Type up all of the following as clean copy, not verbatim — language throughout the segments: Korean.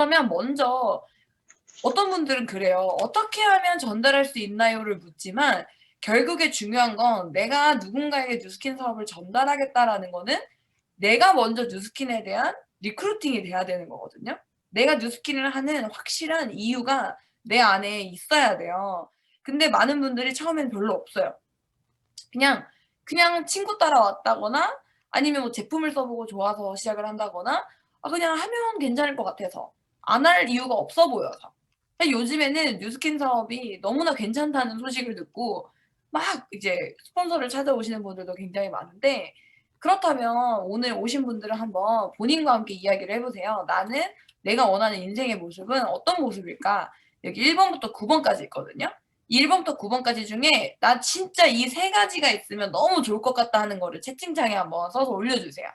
그러면 먼저 어떤 분들은 그래요. 어떻게 하면 전달할 수 있나요를 묻지만 결국에 중요한 건 내가 누군가에게 뉴스킨 사업을 전달하겠다라는 거는 내가 먼저 뉴스킨에 대한 리크루팅이 돼야 되는 거거든요. 내가 뉴스킨을 하는 확실한 이유가 내 안에 있어야 돼요. 근데 많은 분들이 처음엔 별로 없어요. 그냥 친구 따라 왔다거나 아니면 뭐 제품을 써보고 좋아서 시작을 한다거나 그냥 하면 괜찮을 것 같아서 안 할 이유가 없어 보여서. 요즘에는 뉴스킨 사업이 너무나 괜찮다는 소식을 듣고 막 이제 스폰서를 찾아오시는 분들도 굉장히 많은데 그렇다면 오늘 오신 분들은 한번 본인과 함께 이야기를 해보세요. 나는 내가 원하는 인생의 모습은 어떤 모습일까? 여기 1번부터 9번까지 있거든요. 1번부터 9번까지 중에 나 진짜 이 세 가지가 있으면 너무 좋을 것 같다 하는 거를 채팅창에 한번 써서 올려주세요.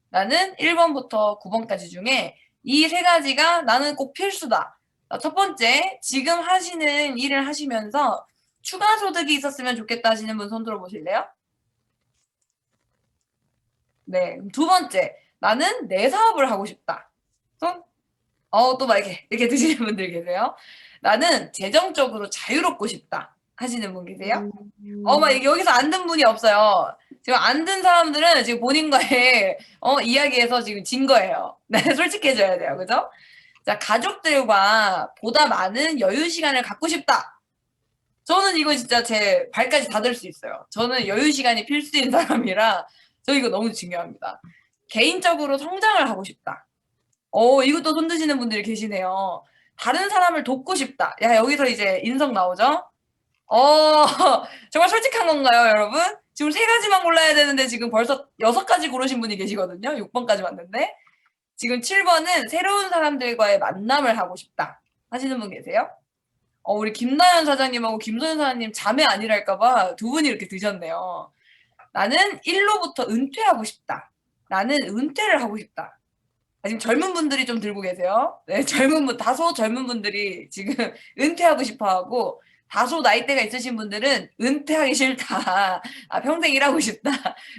나는 1번부터 9번까지 중에 이 세 가지가 나는 꼭 필수다. 첫 번째, 지금 하시는 일을 하시면서 추가 소득이 있었으면 좋겠다 하시는 분 손 들어보실래요? 네. 두 번째, 나는 내 사업을 하고 싶다. 손? 또 막 이렇게 드시는 분들 계세요. 나는 재정적으로 자유롭고 싶다 하시는 분 계세요? 막 여기서 안 든 분이 없어요. 지금 안 든 사람들은 지금 본인과의 이야기에서 지금 진 거예요. 네, 솔직해져야 돼요. 그죠? 자, 가족들과 보다 많은 여유 시간을 갖고 싶다. 저는 이거 진짜 제 발까지 닫을 수 있어요. 저는 여유 시간이 필수인 사람이라 저 이거 너무 중요합니다. 개인적으로 성장을 하고 싶다. 이것도 손 드시는 분들이 계시네요. 다른 사람을 돕고 싶다. 야, 여기서 이제 인성 나오죠? 정말 솔직한 건가요, 여러분? 지금 세 가지만 골라야 되는데 지금 벌써 6가지 고르신 분이 계시거든요. 6번까지 왔는데. 지금 7번은 새로운 사람들과의 만남을 하고 싶다. 하시는 분 계세요? 우리 김나연 사장님하고 김소연 사장님 자매 아니랄까봐 두 분이 이렇게 드셨네요. 나는 1로부터 은퇴하고 싶다. 나는 은퇴를 하고 싶다. 지금 젊은 분들이 좀 들고 계세요. 네, 다소 젊은 분들이 지금 은퇴하고 싶어 하고, 다소 나이대가 있으신 분들은 은퇴하기 싫다. 평생 일하고 싶다.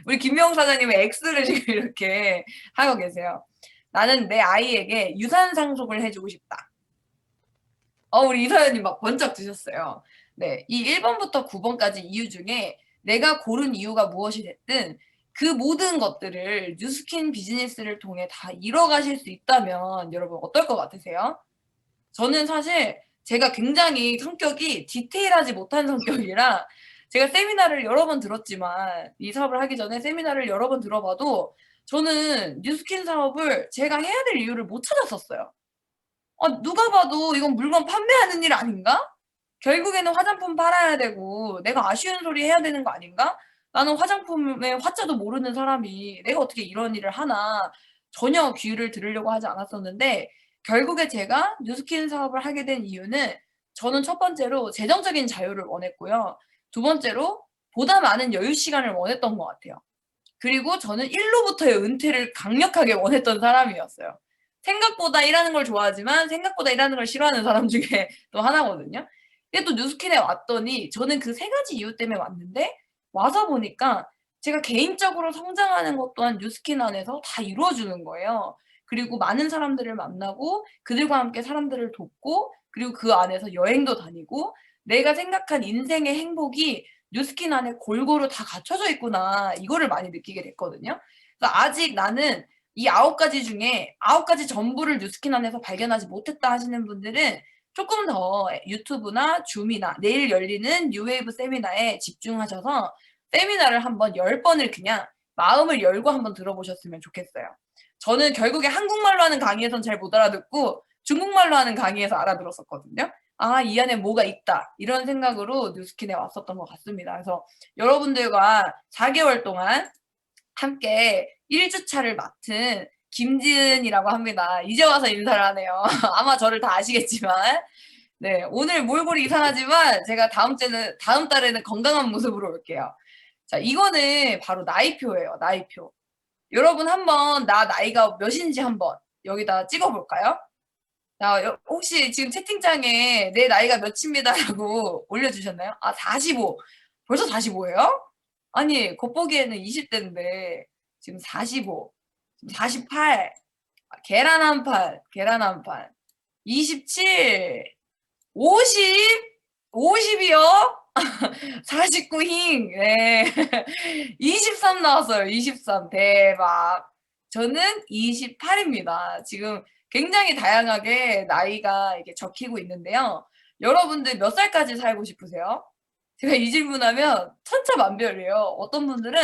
우리 김명 사장님은 X를 지금 이렇게 하고 계세요. 나는 내 아이에게 유산 상속을 해주고 싶다. 우리 이사연님 막 번쩍 드셨어요. 네, 이 1번부터 9번까지 이유 중에 내가 고른 이유가 무엇이 됐든 그 모든 것들을 뉴스킨 비즈니스를 통해 다 이뤄가실 수 있다면 여러분 어떨 것 같으세요? 저는 사실 제가 굉장히 성격이 디테일하지 못한 성격이라 제가 세미나를 여러 번 들었지만 이 사업을 하기 전에 세미나를 여러 번 들어봐도 저는 뉴스킨 사업을 제가 해야 될 이유를 못 찾았었어요. 누가 봐도 이건 물건 판매하는 일 아닌가? 결국에는 화장품 팔아야 되고 내가 아쉬운 소리 해야 되는 거 아닌가? 나는 화장품의 화자도 모르는 사람이 내가 어떻게 이런 일을 하나 전혀 귀를 들으려고 하지 않았었는데 결국에 제가 뉴스킨 사업을 하게 된 이유는 저는 첫 번째로 재정적인 자유를 원했고요. 두 번째로 보다 많은 여유 시간을 원했던 것 같아요. 그리고 저는 1로부터의 은퇴를 강력하게 원했던 사람이었어요. 생각보다 일하는 걸 좋아하지만 생각보다 일하는 걸 싫어하는 사람 중에 또 하나거든요. 근데 또 뉴스킨에 왔더니 저는 그 세 가지 이유 때문에 왔는데 와서 보니까 제가 개인적으로 성장하는 것 또한 뉴스킨 안에서 다 이루어주는 거예요. 그리고 많은 사람들을 만나고 그들과 함께 사람들을 돕고 그리고 그 안에서 여행도 다니고 내가 생각한 인생의 행복이 뉴스킨 안에 골고루 다 갖춰져 있구나. 이거를 많이 느끼게 됐거든요. 그래서 아직 나는 이 9가지 중에 9가지 전부를 뉴스킨 안에서 발견하지 못했다 하시는 분들은 조금 더 유튜브나 줌이나 내일 열리는 뉴웨이브 세미나에 집중하셔서 세미나를 한번 10번을 그냥 마음을 열고 한번 들어보셨으면 좋겠어요. 저는 결국에 한국말로 하는 강의에선 잘 못 알아듣고 중국말로 하는 강의에서 알아들었었거든요. 이 안에 뭐가 있다. 이런 생각으로 뉴스킨에 왔었던 것 같습니다. 그래서 여러분들과 4개월 동안 함께 1주차를 맡은 김지은이라고 합니다. 이제 와서 인사를 하네요. 아마 저를 다 아시겠지만. 네, 오늘 몰골이 이상하지만 제가 다음 달에는 건강한 모습으로 올게요. 자, 이거는 바로 나이표예요. 나이표. 여러분 한번 나 나이가 몇인지 한번 여기다 찍어볼까요? 자, 혹시 지금 채팅창에 내 나이가 몇입니다라고 올려주셨나요? 45. 벌써 45예요? 아니, 겉보기에는 20대인데 지금 45, 지금 48. 계란 한 판, 계란 한 판. 27, 50, 50이요? 49힝. 네. 23 나왔어요. 23. 대박. 저는 28입니다. 지금 굉장히 다양하게 나이가 이게 적히고 있는데요. 여러분들 몇 살까지 살고 싶으세요? 제가 이 질문하면 천차만별이에요. 어떤 분들은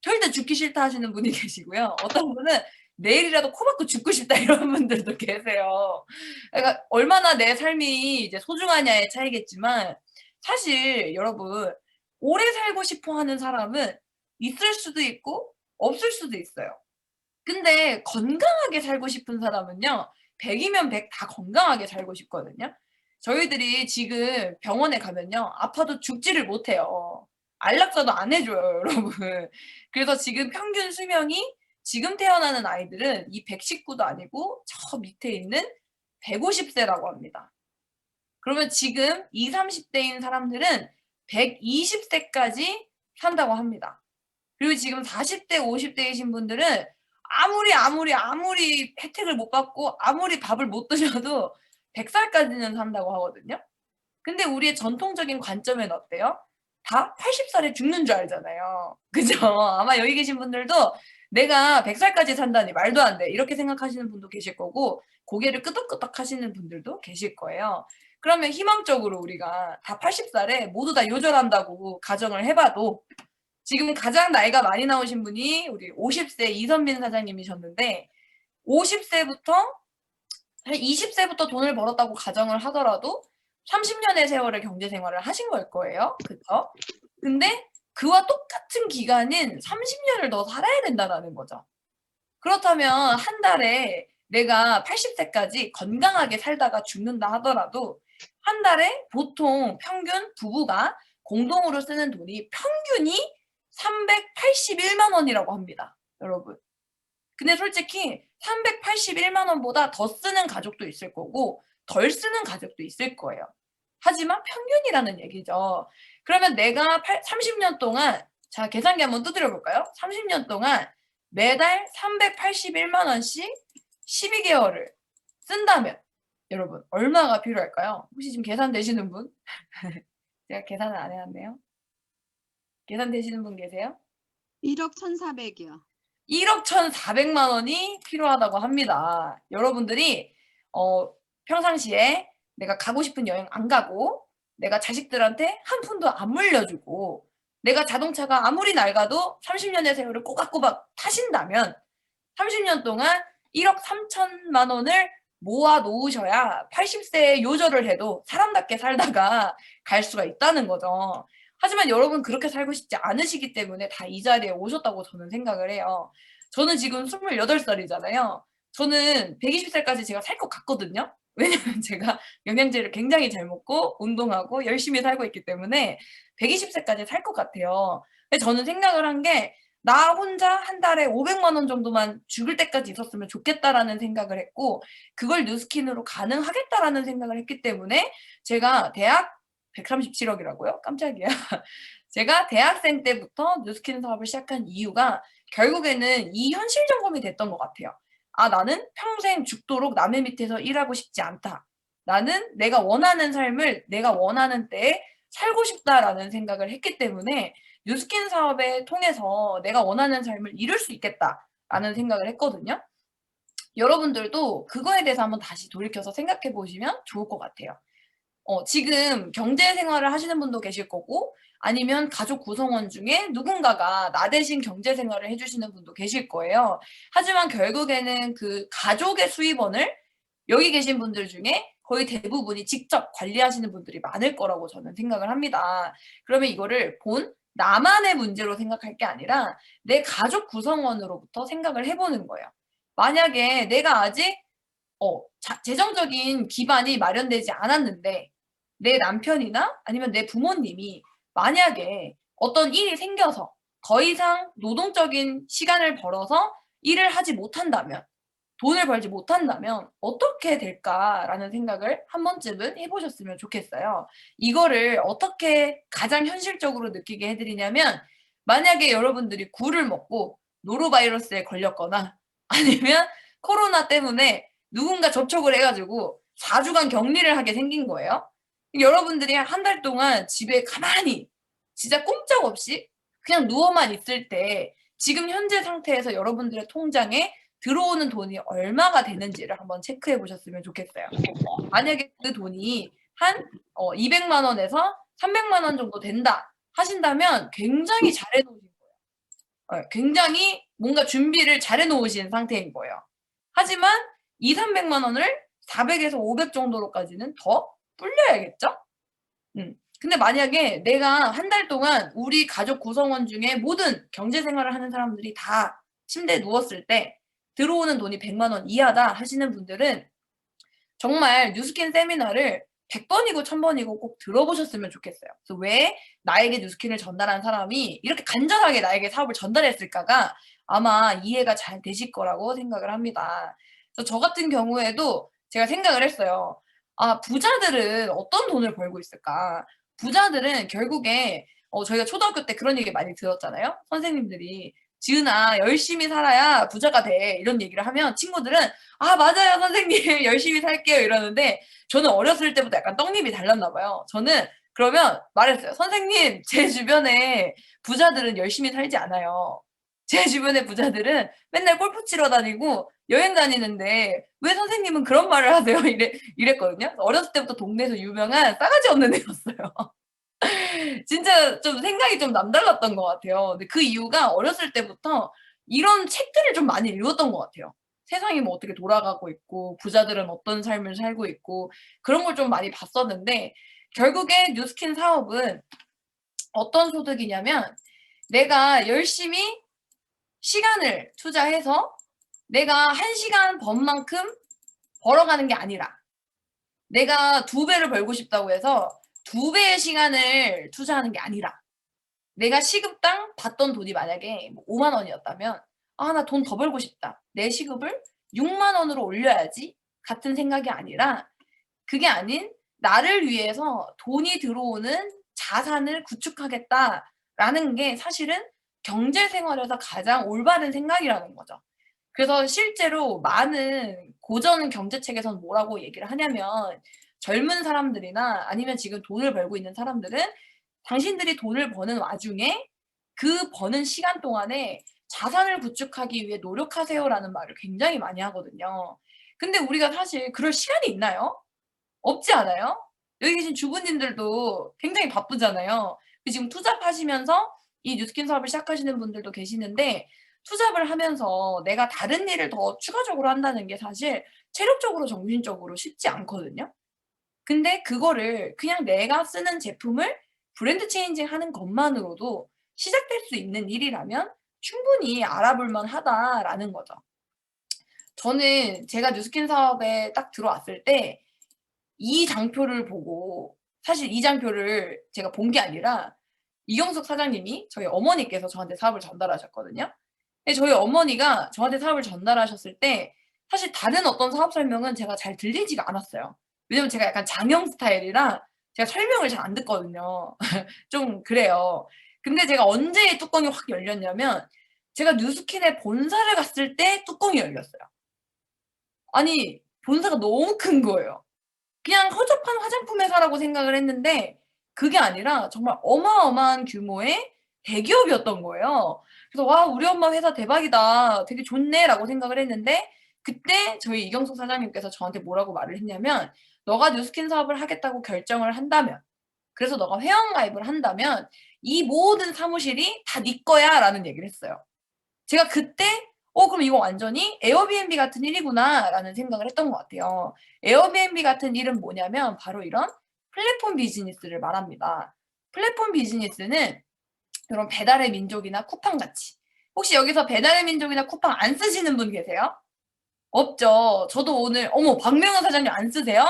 절대 죽기 싫다 하시는 분이 계시고요. 어떤 분은 내일이라도 코 박고 죽고 싶다 이런 분들도 계세요. 그러니까 얼마나 내 삶이 이제 소중하냐의 차이겠지만 사실 여러분 오래 살고 싶어 하는 사람은 있을 수도 있고 없을 수도 있어요. 근데 건강하게 살고 싶은 사람은요. 100이면 100 다 건강하게 살고 싶거든요. 저희들이 지금 병원에 가면요. 아파도 죽지를 못해요. 안락사도 안 해 줘요 여러분. 그래서 지금 평균 수명이 지금 태어나는 아이들은 이 119도 아니고 저 밑에 있는 150 세라고 합니다. 그러면 지금 20-30 대인 사람들은 120 세까지 산다고 합니다. 그리고 지금 40 대, 50 대이신 분들은 아무리 혜택을 못 받고 아무리 밥을 못 드셔도 100 살까지는 산다고 하거든요. 근데 우리의 전통적인 관점은 어때요? 다 80 살에 죽는 줄 알잖아요. 그죠? 아마 여기 계신 분들도 '내가 100 살까지 산다니 말도 안 돼.' 이렇게 생각하시는 분도 계실 거고 고개를 끄덕끄덕 하시는 분들도 계실 거예요. 그러면 희망적으로 우리가 다 80 살에 모두 다 요절한다고 가정을 해 봐도 지금 가장 나이가 많이 나오신 분이 우리 50세 이선민 사장님이셨는데 50 세부터 한 20 세부터 돈을 벌었다고 가정을 하더라도 30 년의 세월의 경제 생활을 하신 걸 거예요. 그쵸? 근데 그와 똑같은 기간인 30 년을 더 살아야 된다라는 거죠. 그렇다면 한 달에 내가 80 세까지 건강하게 살다가 죽는다 하더라도 한 달에 보통 평균 부부가 공동으로 쓰는 돈이 평균이 381만 원이라고 합니다, 여러분. 근데 솔직히 381만 원보다 더 쓰는 가족도 있을 거고 덜 쓰는 가족도 있을 거예요. 하지만 평균이라는 얘기죠. 그러면 내가 30년 동안 자 계산기 한번 두드려 볼까요? 30년 동안 매달 381만 원씩 12개월을 쓴다면 여러분 얼마가 필요할까요? 혹시 지금 계산되시는 분? 제가 계산을 안 해 왔네요. 계산되시는 분 계세요? 1억 1,400이요. 1억 1,400만 원이 필요하다고 합니다. 여러분들이 평상시에 내가 가고 싶은 여행 안 가고 내가 자식들한테 한 푼도 안 물려주고 내가 자동차가 아무리 낡아도 30 년의 세월을 꼬박꼬박 타신다면 30년 동안 1억 3천만 원을 모아 놓으셔야 80 세에 요절을 해도 사람답게 살다가 갈 수가 있다는 거죠. 하지만 여러분 그렇게 살고 싶지 않으시기 때문에 다 이 자리에 오셨다고 저는 생각을 해요. 저는 지금 28 살이잖아요. 저는 120 살까지 제가 살 것 같거든요. 왜냐면 제가 영양제를 굉장히 잘 먹고 운동하고 열심히 살고 있기 때문에 120 세까지 살 것 같아요. 근데 저는 생각을 한 게 '나 혼자 한 달에 500만 원 정도만 죽을 때까지 있었으면 좋겠다.'라는 생각을 했고 '그걸 누스킨으로 가능하겠다.'라는 생각을 했기 때문에 제가 대학 137 억이라고요? 깜짝이야. 제가 대학생 때부터 누스킨 사업을 시작한 이유가 결국에는 이 현실 점검이 됐던 것 같아요. '아 나는 평생 죽도록 남의 밑에서 일하고 싶지 않다. 나는 내가 원하는 삶을 내가 원하는 때에 살고 싶다.'라는 생각을 했기 때문에 '뉴스킨 사업을 통해서 내가 원하는 삶을 이룰 수 있겠다.'라는 생각을 했거든요. 여러분들도 그거에 대해서 한번 다시 돌이켜서 생각해 보시면 좋을 것 같아요. 지금 경제 생활을 하시는 분도 계실 거고 아니면 가족 구성원 중에 누군가가 나 대신 경제 생활을 해 주시는 분도 계실 거예요. 하지만 결국에는 그 가족의 수입원을 여기 계신 분들 중에 거의 대부분이 직접 관리하시는 분들이 많을 거라고 저는 생각을 합니다. 그러면 이거를 본 나만의 문제로 생각할 게 아니라 내 가족 구성원으로부터 생각을 해 보는 거예요. 만약에 내가 아직 재정적인 기반이 마련되지 않았는데 내 남편이나 아니면 내 부모님이 만약에 어떤 일이 생겨서 더 이상 노동적인 시간을 벌어서 일을 하지 못한다면 돈을 벌지 못한다면 '어떻게 될까?'라는 생각을 한 번쯤은 해 보셨으면 좋겠어요. 이거를 어떻게 가장 현실적으로 느끼게 해 드리냐면 만약에 여러분들이 굴을 먹고 노로바이러스에 걸렸거나 아니면 코로나 때문에 누군가 접촉을 해 가지고 4주간 격리를 하게 생긴 거예요. 여러분들이 한 달 동안 집에 가만히 진짜 꼼짝없이 그냥 누워만 있을 때 지금 현재 상태에서 여러분들의 통장에 들어오는 돈이 얼마가 되는지를 한번 체크해 보셨으면 좋겠어요. 만약에 그 돈이 한 200만 원에서 300만 원 정도 된다 하신다면 굉장히 잘해 놓으신 거예요. 굉장히 뭔가 준비를 잘해 놓으신 상태인 거예요. 하지만 200~300만 원을 400에서 500 정도로까지는 더 불려야겠죠? 근데 만약에 내가 한 달 동안 우리 가족 구성원 중에 모든 경제 생활을 하는 사람들이 다 침대에 누웠을 때 들어오는 돈이 100만 원 이하다 하시는 분들은 정말 뉴스킨 세미나를 100번이고 1000번이고 꼭 들어보셨으면 좋겠어요. 그래서 왜 나에게 뉴스킨을 전달한 사람이 이렇게 간절하게 나에게 사업을 전달했을까가 아마 이해가 잘 되실 거라고 생각을 합니다. 그래서 저 같은 경우에도 제가 생각을 했어요. 아, 부자들은 어떤 돈을 벌고 있을까? 부자들은 결국에 저희가 초등학교 때 그런 얘기 많이 들었잖아요. 선생님들이 지은아 열심히 살아야 부자가 돼 이런 얘기를 하면 친구들은 아 맞아요 선생님 열심히 살게요 이러는데 저는 어렸을 때부터 약간 떡잎이 달렸나 봐요. 저는 그러면 말했어요. 선생님 제 주변에 부자들은 열심히 살지 않아요. 제 주변의 부자들은 맨날 골프 치러 다니고 여행 다니는데 왜 선생님은 그런 말을 하세요? 이랬거든요. 어렸을 때부터 동네에서 유명한 싸가지 없는 애였어요. 진짜 좀 생각이 좀 남달랐던 것 같아요. 근데 그 이유가 어렸을 때부터 이런 책들을 좀 많이 읽었던 것 같아요. 세상이 뭐 어떻게 돌아가고 있고 부자들은 어떤 삶을 살고 있고 그런 걸 좀 많이 봤었는데 결국에 뉴스킨 사업은 어떤 소득이냐면 내가 열심히 시간을 투자해서 내가 1시간 번 만큼 벌어가는 게 아니라 내가 2배를 벌고 싶다고 해서 2배의 시간을 투자하는 게 아니라 내가 시급당 받던 돈이 만약에 5만 원이었다면 아, 나 돈 더 벌고 싶다. 내 시급을 6만 원으로 올려야지 같은 생각이 아니라 그게 아닌 나를 위해서 돈이 들어오는 자산을 구축하겠다라는 게 사실은 경제 생활에서 가장 올바른 생각이라는 거죠. 그래서 실제로 많은 고전 경제책에서는 뭐라고 얘기를 하냐면 젊은 사람들이나 아니면 지금 돈을 벌고 있는 사람들은 당신들이 돈을 버는 와중에 그 버는 시간 동안에 자산을 구축하기 위해 노력하세요라는 말을 굉장히 많이 하거든요. 근데 우리가 사실 그럴 시간이 있나요? 없지 않아요? 여기 계신 주부님들도 굉장히 바쁘잖아요. 지금 투잡하시면서 이 뉴스킨 사업을 시작하시는 분들도 계시는데 투잡을 하면서 내가 다른 일을 더 추가적으로 한다는 게 사실 체력적으로 정신적으로 쉽지 않거든요. 근데 그거를 그냥 내가 쓰는 제품을 브랜드 체인징 하는 것만으로도 시작될 수 있는 일이라면 충분히 알아볼 만하다라는 거죠. 저는 제가 뉴스킨 사업에 딱 들어왔을 때 이 장표를 보고 사실 이 장표를 제가 본 게 아니라 이경숙 사장님이 저희 어머니께서 저한테 사업을 전달하셨거든요. 근데 저희 어머니가 저한테 사업을 전달하셨을 때 사실 다른 어떤 사업 설명은 제가 잘 들리지가 않았어요. 왜냐면 제가 약간 장형 스타일이라 제가 설명을 잘 안 듣거든요. 좀 그래요. 근데 제가 언제 뚜껑이 확 열렸냐면 제가 뉴스킨의 본사를 갔을 때 뚜껑이 열렸어요. 아니 본사가 너무 큰 거예요. 그냥 허접한 화장품 회사라고 생각을 했는데 그게 아니라 정말 어마어마한 규모의 대기업이었던 거예요. 그래서 '와 우리 엄마 회사 대박이다. 되게 좋네.'라고 생각을 했는데 그때 저희 이경숙 사장님께서 저한테 뭐라고 말을 했냐면 "너가 뉴스킨 사업을 하겠다고 결정을 한다면 그래서 너가 회원 가입을 한다면 이 모든 사무실이 다 네 거야."라는 얘기를 했어요. 제가 그때 그럼 이거 완전히 에어비앤비 같은 일이구나.'라는 생각을 했던 것 같아요. 에어비앤비 같은 일은 뭐냐면 바로 이런 플랫폼 비즈니스를 말합니다. 플랫폼 비즈니스는 이런 배달의 민족이나 쿠팡같이 혹시 여기서 배달의 민족이나 쿠팡 안 쓰시는 분 계세요? 없죠. 저도 오늘 어머 박명현 사장님 안 쓰세요?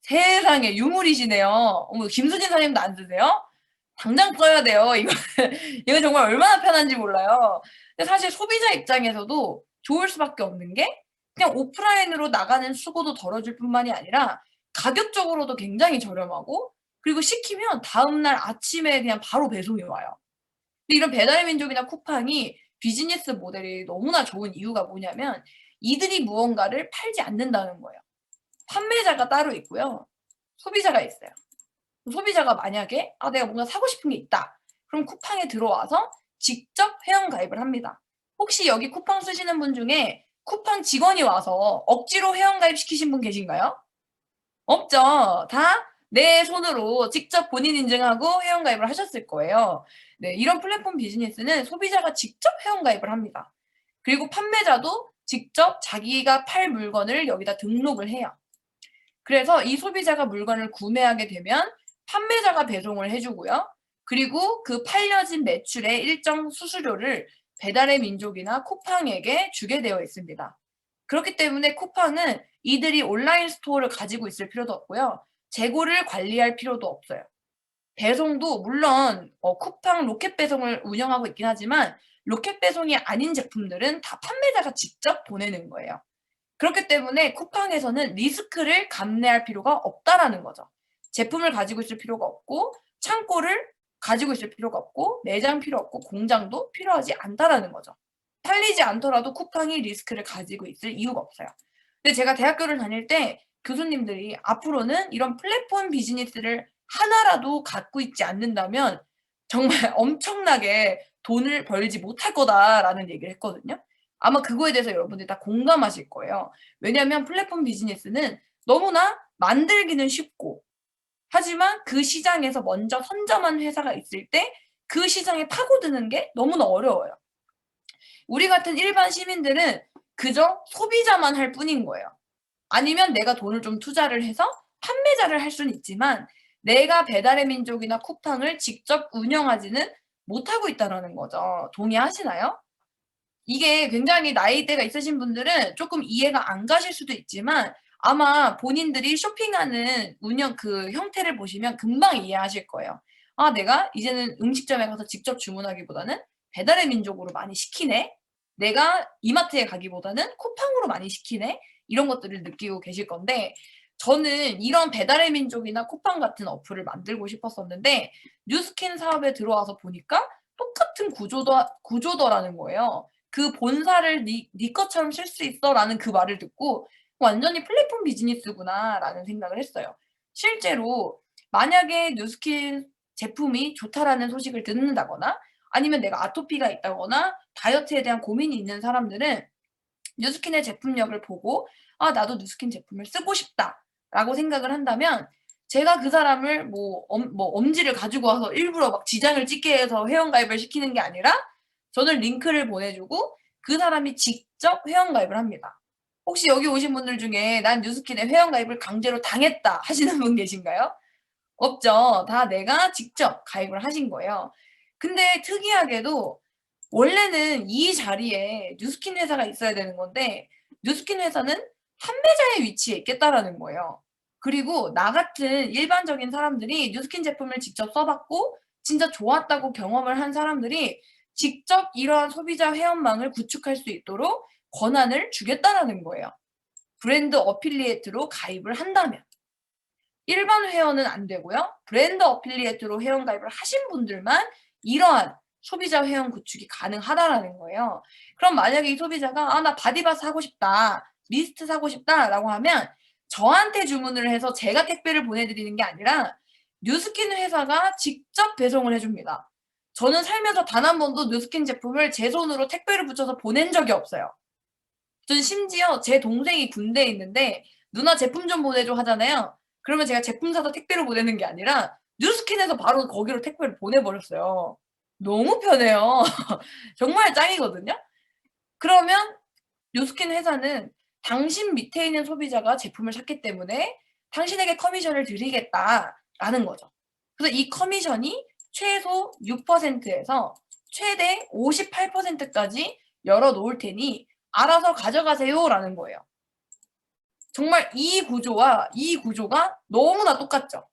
세상에 유물이시네요. 어머 김수진 사장님도 안 쓰세요? 당장 써야 돼요. 이거 이거 정말 얼마나 편한지 몰라요. 근데 사실 소비자 입장에서도 좋을 수밖에 없는 게 그냥 오프라인으로 나가는 수고도 덜어줄 뿐만이 아니라 가격적으로도 굉장히 저렴하고 그리고 시키면 다음날 아침에 그냥 바로 배송이 와요. 근데 이런 배달의 민족이나 쿠팡이 비즈니스 모델이 너무나 좋은 이유가 뭐냐면 이들이 무언가를 팔지 않는다는 거예요. 판매자가 따로 있고요. 소비자가 있어요. 소비자가 만약에 내가 뭔가 사고 싶은 게 있다. 그럼 쿠팡에 들어와서 직접 회원 가입을 합니다. 혹시 여기 쿠팡 쓰시는 분 중에 쿠팡 직원이 와서 억지로 회원 가입시키신 분 계신가요? 없죠. 다 내 손으로 직접 본인 인증하고 회원 가입을 하셨을 거예요. 네, 이런 플랫폼 비즈니스는 소비자가 직접 회원 가입을 합니다. 그리고 판매자도 직접 자기가 팔 물건을 여기다 등록을 해요. 그래서 이 소비자가 물건을 구매하게 되면 판매자가 배송을 해주고요. 그리고 그 팔려진 매출의 일정 수수료를 배달의 민족이나 쿠팡에게 주게 되어 있습니다. 그렇기 때문에 쿠팡은 이들이 온라인 스토어를 가지고 있을 필요도 없고요. 재고를 관리할 필요도 없어요. 배송도 물론 쿠팡 로켓 배송을 운영하고 있긴 하지만 로켓 배송이 아닌 제품들은 다 판매자가 직접 보내는 거예요. 그렇기 때문에 쿠팡에서는 리스크를 감내할 필요가 없다라는 거죠. 제품을 가지고 있을 필요가 없고 창고를 가지고 있을 필요가 없고 매장 필요 없고 공장도 필요하지 않다라는 거죠. 팔리지 않더라도 쿠팡이 리스크를 가지고 있을 이유가 없어요. 근데 제가 대학교를 다닐 때 교수님들이 앞으로는 이런 플랫폼 비즈니스를 하나라도 갖고 있지 않는다면 정말 엄청나게 돈을 벌지 못할 거다라는 얘기를 했거든요. 아마 그거에 대해서 여러분들이 다 공감하실 거예요. 왜냐하면 플랫폼 비즈니스는 너무나 만들기는 쉽고 하지만 그 시장에서 먼저 선점한 회사가 있을 때 그 시장에 파고드는 게 너무나 어려워요. 우리 같은 일반 시민들은 그저 소비자만 할 뿐인 거예요. 아니면 내가 돈을 좀 투자를 해서 판매자를 할 수는 있지만 내가 배달의 민족이나 쿠팡을 직접 운영하지는 못하고 있다는 거죠. 동의하시나요? 이게 굉장히 나이대가 있으신 분들은 조금 이해가 안 가실 수도 있지만 아마 본인들이 쇼핑하는 운영 그 형태를 보시면 금방 이해하실 거예요. 내가 이제는 음식점에 가서 직접 주문하기보다는 배달의 민족으로 많이 시키네. 내가 이마트에 가기보다는 쿠팡으로 많이 시키네. 이런 것들을 느끼고 계실 건데 저는 이런 배달의 민족이나 쿠팡 같은 어플을 만들고 싶었었는데 뉴스킨 사업에 들어와서 보니까 똑같은 구조더라는 거예요. 그 본사를 네 것처럼 쓸 수 있어라는 그 말을 듣고 완전히 플랫폼 비즈니스구나라는 생각을 했어요. 실제로 만약에 뉴스킨 제품이 좋다라는 소식을 듣는다거나 아니면 내가 아토피가 있다거나 다이어트에 대한 고민이 있는 사람들은 뉴스킨의 제품력을 보고 나도 뉴스킨 제품을 쓰고 싶다라고 생각을 한다면 제가 그 사람을 엄지를 가지고 와서 일부러 막 지장을 찍게 해서 회원가입을 시키는 게 아니라 저는 링크를 보내주고 그 사람이 직접 회원가입을 합니다. 혹시 여기 오신 분들 중에 난 뉴스킨에 회원가입을 강제로 당했다 하시는 분 계신가요? 없죠. 다 내가 직접 가입을 하신 거예요. 근데 특이하게도 원래는 이 자리에 뉴스킨 회사가 있어야 되는 건데 뉴스킨 회사는 판매자의 위치에 있겠다라는 거예요. 그리고 나 같은 일반적인 사람들이 뉴스킨 제품을 직접 써봤고 진짜 좋았다고 경험을 한 사람들이 직접 이러한 소비자 회원망을 구축할 수 있도록 권한을 주겠다라는 거예요. 브랜드 어필리에이트로 가입을 한다면. 일반 회원은 안 되고요. 브랜드 어필리에이트로 회원 가입을 하신 분들만 이러한 소비자 회원 구축이 가능하다라는 거예요. 그럼 만약에 이 소비자가 나 바디바스 사고 싶다. 미스트 사고 싶다라고 하면 저한테 주문을 해서 제가 택배를 보내드리는 게 아니라 뉴스킨 회사가 직접 배송을 해줍니다. 저는 살면서 단 한 번도 뉴스킨 제품을 제 손으로 택배를 붙여서 보낸 적이 없어요. 전 심지어 제 동생이 군대에 있는데 누나 제품 좀 보내줘 하잖아요. 그러면 제가 제품 사서 택배로 보내는 게 아니라 뉴스킨에서 바로 거기로 택배를 보내버렸어요. 너무 편해요. 정말 짱이거든요. 그러면 뉴스킨 회사는 당신 밑에 있는 소비자가 제품을 샀기 때문에 당신에게 커미션을 드리겠다라는 거죠. 그래서 이 커미션이 최소 6%에서 최대 58%까지 열어놓을 테니 알아서 가져가세요라는 거예요. 정말 이 구조가 너무나 똑같죠.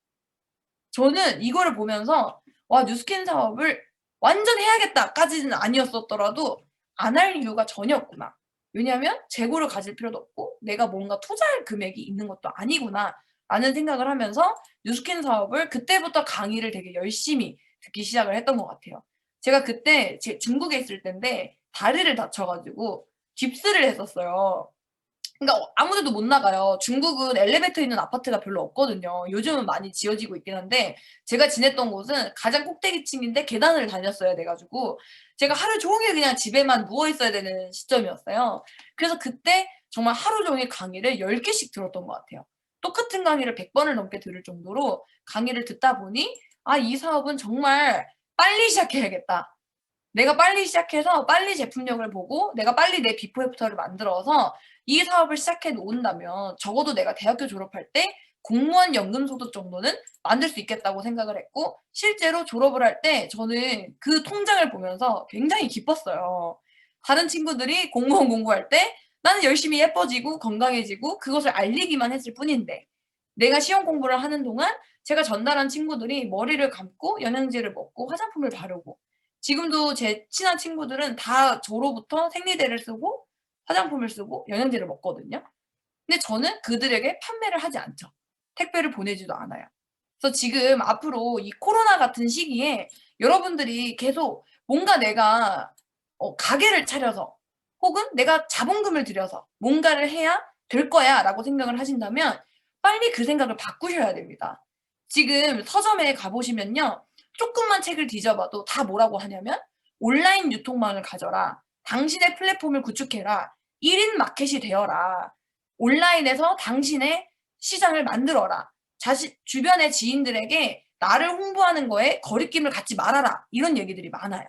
저는 이거를 보면서 뉴스킨 사업을 완전 해야겠다까지는 아니었었더라도 안 할 이유가 전혀 없구나. 왜냐하면 재고를 가질 필요도 없고 내가 뭔가 투자할 금액이 있는 것도 아니구나라는 생각을 하면서 뉴스킨 사업을 그때부터 강의를 되게 열심히 듣기 시작을 했던 것 같아요. 제가 그때 중국에 있을 때인데 다리를 다쳐가지고 깁스를 했었어요. 그러니까 아무 데도 못 나가요. 중국은 엘리베이터 있는 아파트가 별로 없거든요. 요즘은 많이 지어지고 있긴 한데 제가 지냈던 곳은 가장 꼭대기층인데 계단을 다녔어야 돼 가지고 제가 하루 종일 그냥 집에만 누워 있어야 되는 시점이었어요. 그래서 그때 정말 하루 종일 강의를 10개씩 들었던 것 같아요. 똑같은 강의를 100번을 넘게 들을 정도로 강의를 듣다 보니 '아 이 사업은 정말 빨리 시작해야겠다.' 내가 빨리 시작해서 빨리 제품력을 보고 내가 빨리 내 비포 애프터를 만들어서 이 사업을 시작해 놓은다면 적어도 내가 대학교 졸업할 때 공무원 연금소득 정도는 만들 수 있겠다고 생각을 했고 실제로 졸업을 할 때 저는 그 통장을 보면서 굉장히 기뻤어요. 다른 친구들이 공무원 공부할 때 나는 열심히 예뻐지고 건강해지고 그것을 알리기만 했을 뿐인데 내가 시험 공부를 하는 동안 제가 전달한 친구들이 머리를 감고 영양제를 먹고 화장품을 바르고 지금도 제 친한 친구들은 다 저로부터 생리대를 쓰고 화장품을 쓰고 영양제를 먹거든요. 근데 저는 그들에게 판매를 하지 않죠. 택배를 보내지도 않아요. 그래서 지금 앞으로 이 코로나 같은 시기에 여러분들이 계속 뭔가 내가 가게를 차려서 혹은 내가 자본금을 들여서 뭔가를 해야 될 거야라고 생각을 하신다면 빨리 그 생각을 바꾸셔야 됩니다. 지금 서점에 가 보시면요. 쪼끔만 책을 뒤져봐도 다 뭐라고 하냐면 "온라인 유통망을 가져라. 당신의 플랫폼을 구축해라. 1인 마켓이 되어라. 온라인에서 당신의 시장을 만들어라. 자신 주변의 지인들에게 나를 홍보하는 거에 거리낌을 갖지 말아라." 이런 얘기들이 많아요.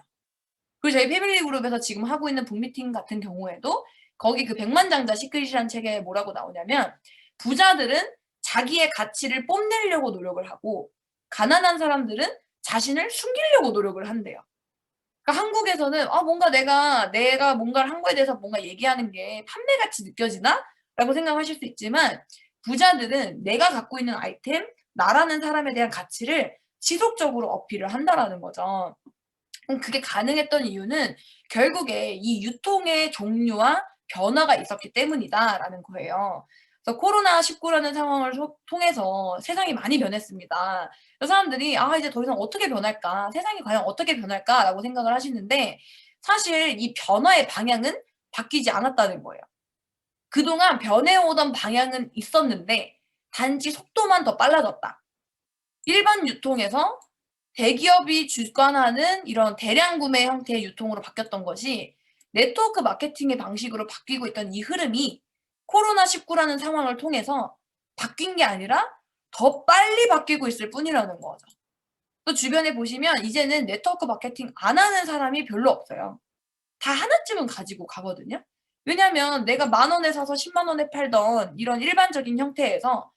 그리고 저희 패밀리 그룹에서 지금 하고 있는 북미팅 같은 경우에도 거기 그 백만장자 시크릿이라는 책에 뭐라고 나오냐면 부자들은 자기의 가치를 뽐내려고 노력을 하고 가난한 사람들은 자신을 숨기려고 노력을 한대요. 그러니까 한국에서는 뭔가 내가 뭔가를 한 거에 대해서 뭔가 얘기하는 게 판매같이 느껴지나?'라고 생각하실 수 있지만 부자들은 내가 갖고 있는 아이템, 나라는 사람에 대한 가치를 지속적으로 어필을 한다라는 거죠. 그게 가능했던 이유는 결국에 이 유통의 종류와 변화가 있었기 때문이다라는 거예요. 그래서 코로나19라는 상황을 통해서 세상이 많이 변했습니다. 그래서 사람들이 '아 이제 더 이상 어떻게 변할까? 세상이 과연 어떻게 변할까?'라고 생각을 하시는데 사실 이 변화의 방향은 바뀌지 않았다는 거예요. 그동안 변해오던 방향은 있었는데 단지 속도만 더 빨라졌다. 일반 유통에서 대기업이 주관하는 이런 대량 구매 형태의 유통으로 바뀌었던 것이 네트워크 마케팅의 방식으로 바뀌고 있던 이 흐름이 코로나19라는 상황을 통해서 바뀐 게 아니라 더 빨리 바뀌고 있을 뿐이라는 거죠. 또 주변에 보시면 이제는 네트워크 마케팅 안 하는 사람이 별로 없어요. 다 하나쯤은 가지고 가거든요. 왜냐하면 내가 10,000원에 사서 100,000원에 팔던 이런 일반적인 형태에서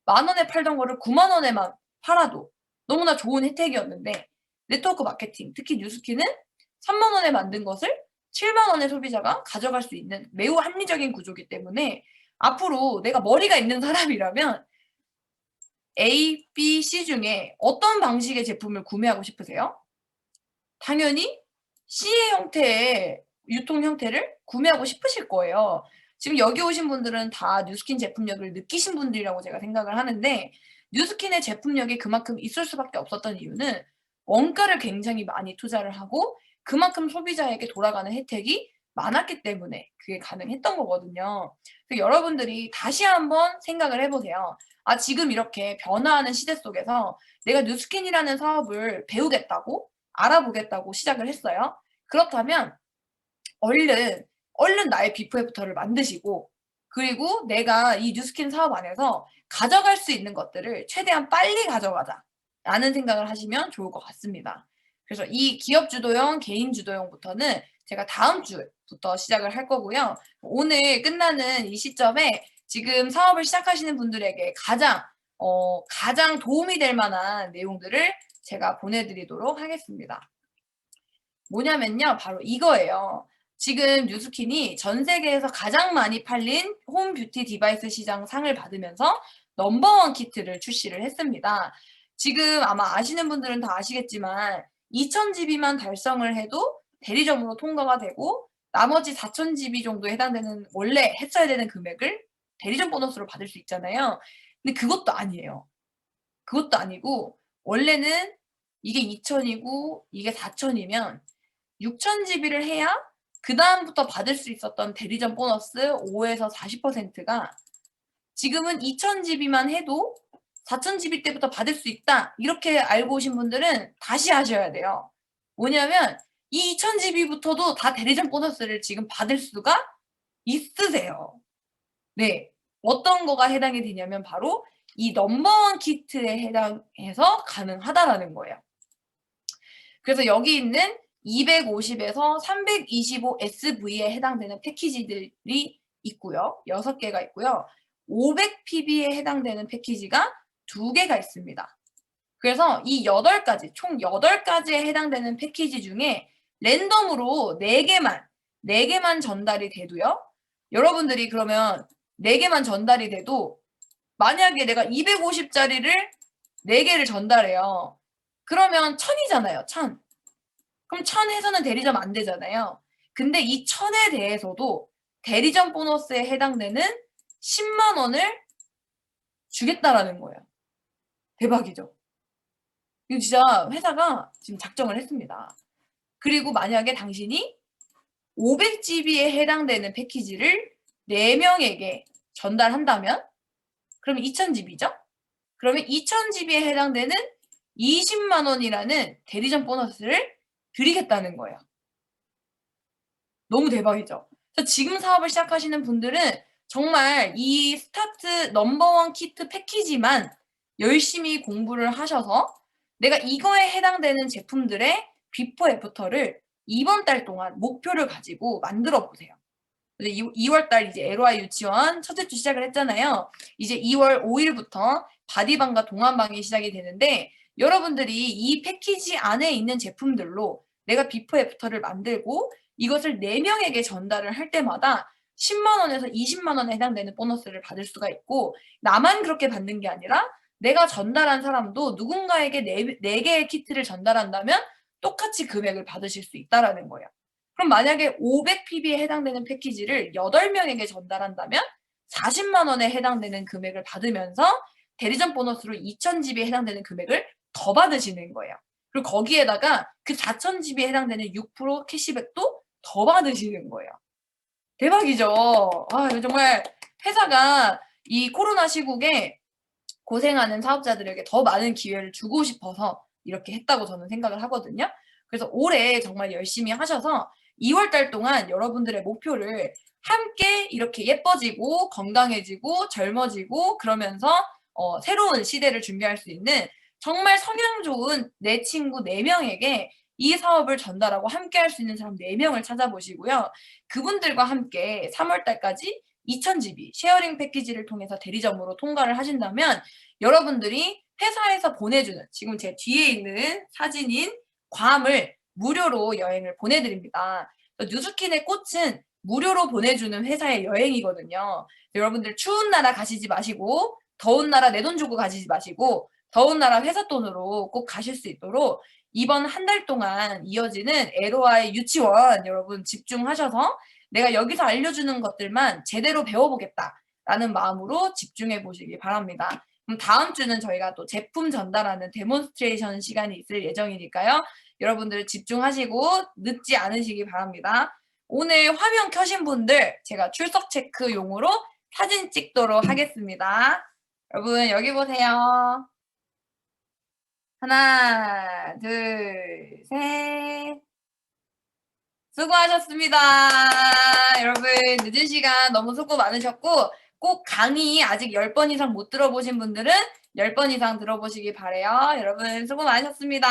10,000원에 팔던 거를 90,000원에만 팔아도 너무나 좋은 혜택이었는데 네트워크 마케팅, 특히 뉴스키는 30,000원에 만든 것을 70,000원의 소비자가 가져갈 수 있는 매우 합리적인 구조이기 때문에 앞으로 내가 머리가 있는 사람이라면 A, B, C 중에 어떤 방식의 제품을 구매하고 싶으세요? 당연히 C의 형태의 유통 형태를 구매하고 싶으실 거예요. 지금 여기 오신 분들은 다 뉴스킨 제품력을 느끼신 분들이라고 제가 생각을 하는데 뉴스킨의 제품력이 그만큼 있을 수밖에 없었던 이유는 원가를 굉장히 많이 투자를 하고 그만큼 소비자에게 돌아가는 혜택이 많았기 때문에 그게 가능했던 거거든요. 그래서 여러분들이 다시 한번 생각을 해 보세요. '아 지금 이렇게 변화하는 시대 속에서 내가 뉴스킨이라는 사업을 배우겠다고 알아보겠다고 시작을 했어요. 그렇다면 얼른 나의 비포 애프터를 만드시고 그리고 '내가 이 뉴스킨 사업 안에서 가져갈 수 있는 것들을 최대한 빨리 가져가자.'라는 생각을 하시면 좋을 것 같습니다. 그래서 이 기업 주도형, 개인 주도형부터는 제가 다음 주부터 시작을 할 거고요. 오늘 끝나는 이 시점에 지금 사업을 시작하시는 분들에게 가장 도움이 될 만한 내용들을 제가 보내 드리도록 하겠습니다. 뭐냐면요. 바로 이거예요. 지금 뉴스킨이 전 세계에서 가장 많이 팔린 홈 뷰티 디바이스 시장 상을 받으면서 넘버 원 키트를 출시를 했습니다. 지금 아마 아시는 분들은 다 아시겠지만 2,000 GB만 달성을 해도 대리점으로 통과가 되고 나머지 4,000 GB 정도에 해당되는 원래 했어야 되는 금액을 대리점 보너스로 받을 수 있잖아요. 근데 그것도 아니에요. 그것도 아니고 원래는 이게 2,000 이고 이게 4,000 이면 6,000 GB를 해야 그 다음부터 받을 수 있었던 대리점 보너스 5에서 40%가 지금은 2,000GB만 해도 4,000GB 때부터 받을 수 있다. 이렇게 알고 오신 분들은 다시 하셔야 돼요. 뭐냐면 이 2,000GB부터도 다 대리점 보너스를 지금 받을 수가 있으세요. 네. 어떤 거가 해당이 되냐면 바로 이 넘버원 키트에 해당해서 가능하다라는 거예요. 그래서 여기 있는 250에서 325SV에 해당되는 패키지들이 있고요. 6개가 있고요. 500PB에 해당되는 패키지가 2개가 있습니다. 그래서 이 8가지, 총 8가지에 해당되는 패키지 중에 랜덤으로 4개만 전달이 돼도요. 여러분들이 그러면 4개만 전달이 돼도 만약에 내가 250짜리를 4개를 전달해요. 그러면 1,000이잖아요. 1,000. 그럼 1,000 해서는 대리점 안 되잖아요. 근데 이 1,000에 대해서도 대리점 보너스에 해당되는 10만 원을 주겠다라는 거예요. 대박이죠. 이거 진짜 회사가 지금 작정을 했습니다. 그리고 만약에 당신이 500GB에 해당되는 패키지를 4명에게 전달한다면 그러면 2,000GB죠? 그러면 2,000GB에 해당되는 20만 원이라는 대리점 보너스를 드리겠다는 거예요. 너무 대박이죠? 그래서 지금 사업을 시작하시는 분들은 정말 이 스타트 넘버원 키트 패키지만 열심히 공부를 하셔서 내가 이거에 해당되는 제품들의 비포 애프터를 이번 달 동안 목표를 가지고 만들어 보세요. 2월 달 이제 LOI 유치원 첫째 주 시작을 했잖아요. 이제 2월 5일부터 바디방과 동안방이 시작이 되는데 여러분들이 이 패키지 안에 있는 제품들로 내가 비포 애프터를 만들고 이것을 4명에게 전달을 할 때마다 10만 원에서 20만 원에 해당되는 보너스를 받을 수가 있고 나만 그렇게 받는 게 아니라 내가 전달한 사람도 누군가에게 4개의 키트를 전달한다면 똑같이 금액을 받으실 수 있다라는 거예요. 그럼 만약에 500PB에 해당되는 패키지를 8명에게 전달한다면 40만 원에 해당되는 금액을 받으면서 대리점 보너스로 2,000GB에 해당되는 금액을 더 받으시는 거예요. 그리고 거기에다가 그 4,000GB에 해당되는 6% 캐시백도 더 받으시는 거예요. 대박이죠. 아, 이거 정말 회사가 이 코로나 시국에 고생하는 사업자들에게 더 많은 기회를 주고 싶어서 이렇게 했다고 저는 생각을 하거든요. 그래서 올해 정말 열심히 하셔서 2월 달 동안 여러분들의 목표를 함께 이렇게 예뻐지고 건강해지고 젊어지고 그러면서 새로운 시대를 준비할 수 있는 정말 성향 좋은 내 친구 4명에게 이 사업을 전달하고 함께 할 수 있는 사람 4명을 찾아보시고요. 그분들과 함께 3월 달까지 2,000GB 쉐어링 패키지를 통해서 대리점으로 통과를 하신다면 여러분들이 회사에서 보내주는 지금 제 뒤에 있는 사진인 괌을 무료로 여행을 보내드립니다. 뉴스킨의 꽃은 무료로 보내주는 회사의 여행이거든요. 여러분들 추운 나라 가시지 마시고 더운 나라 내 돈 주고 가시지 마시고 더운 나라 회사 돈으로 꼭 가실 수 있도록 이번 한 달 동안 이어지는 LOI 유치원 여러분 집중하셔서 내가 여기서 알려주는 것들만 제대로 배워보겠다라는 마음으로 집중해 보시기 바랍니다. 그럼 다음 주는 저희가 또 제품 전달하는 데몬스트레이션 시간이 있을 예정이니까요. 여러분들 집중하시고 늦지 않으시기 바랍니다. 오늘 화면 켜신 분들 제가 출석 체크용으로 사진 찍도록 하겠습니다. 여러분 여기 보세요. 하나, 둘, 셋. 수고하셨습니다. 여러분 늦은 시간 너무 수고 많으셨고 꼭 강의 아직 10번 이상 못 들어보신 분들은 10번 이상 들어보시기 바래요. 여러분 수고 많으셨습니다.